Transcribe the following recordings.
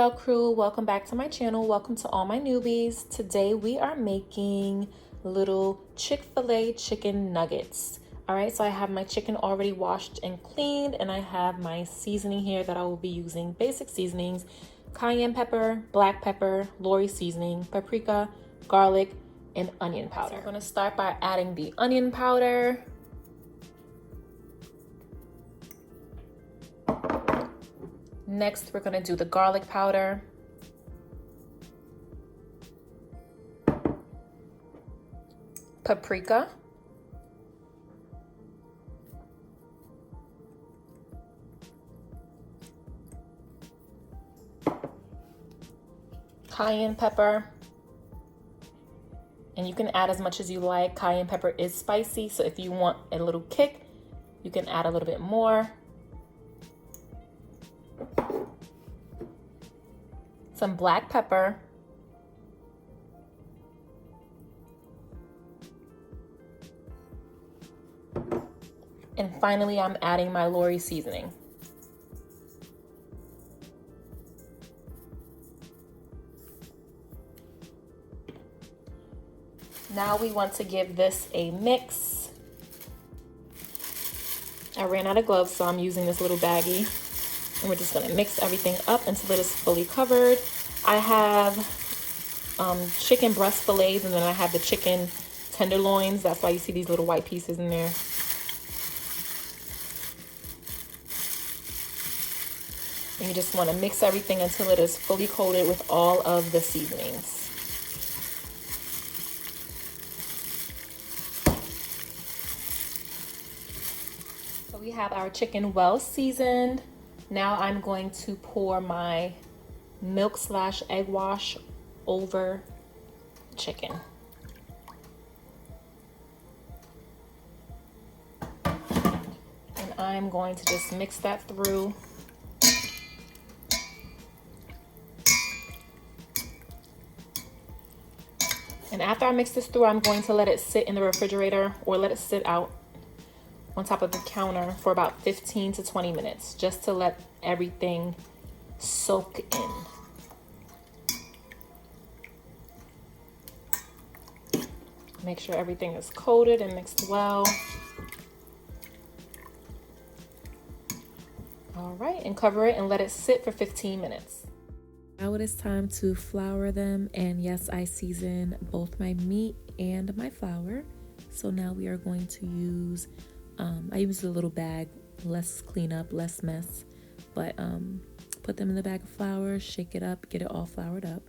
y'all crew, welcome back to my channel. Welcome to all my newbies. Today we are making little Chick-fil-A chicken nuggets. All right, so I have my chicken already washed and cleaned, and I have my seasoning here that I will be using. Basic seasonings: cayenne pepper, black pepper, Lori seasoning, paprika, garlic, and onion powder. So we're gonna start by adding the onion powder. Next, we're gonna do the garlic powder. Paprika. Cayenne pepper. And you can add as much as you like. Cayenne pepper is spicy, so if you want a little kick, you can add a little bit more. Some black pepper. And finally, I'm adding my Lori seasoning. Now we want to give this a mix. I ran out of gloves, so I'm using this little baggie. And we're just gonna mix everything up until it is fully covered. I have chicken breast fillets, and then I have the chicken tenderloins. That's why you see these little white pieces in there. And you just wanna mix everything until it is fully coated with all of the seasonings. So we have our chicken well seasoned. Now I'm going to pour my milk/egg wash over the chicken. And I'm going to just mix that through. And after I mix this through, I'm going to let it sit in the refrigerator, or let it sit out on top of the counter for about 15 to 20 minutes, just to let everything soak in. Make sure everything is coated and mixed well. All right, and cover it and let it sit for 15 minutes. Now it is time to flour them, and yes, I season both my meat and my flour. So now we are going to use I use a little bag, less cleanup, less mess, but put them in the bag of flour, shake it up, get it all floured up.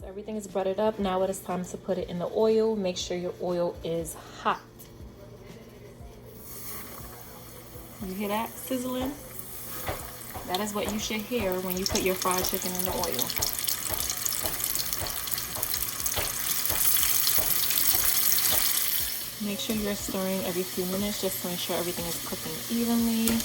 So everything is buttered up. Now it is time to put it in the oil. Make sure your oil is hot. You hear that sizzling? That is what you should hear when you put your fried chicken in the oil. Make sure you're stirring every few minutes just to ensure everything is cooking evenly.